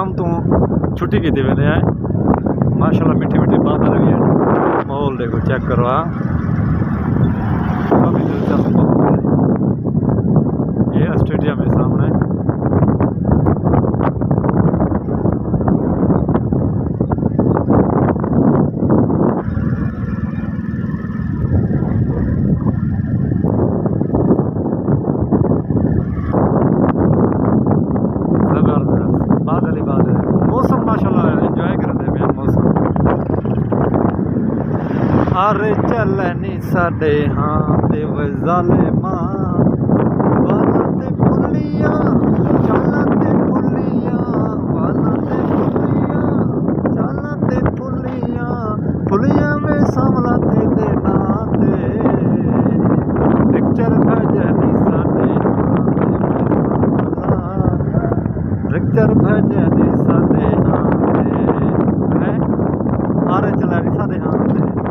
काम तो छुट्टी की वेंदे हैं माशाल्लाह मिठी मिठी बादल भी है माहौल देखो चेक करो काफ़ी दिलचस्प माहौल है ये स्टेडियम है सामने बादल ही बादल मौसम माशाल्लाह एंजॉय करते हैं मौसम अरे चलनी साडे हाँ ते ज़ालिमा वाला ते फुलियां चाला ते फुलियां वाला ते फुलियां चाला ते फुलियां फुलियां में सामला ते देना ते पिक्चर भजनी साडे पिक्चर भजनी साडे हाँ ते है अरे चलनी साडे हाँ ते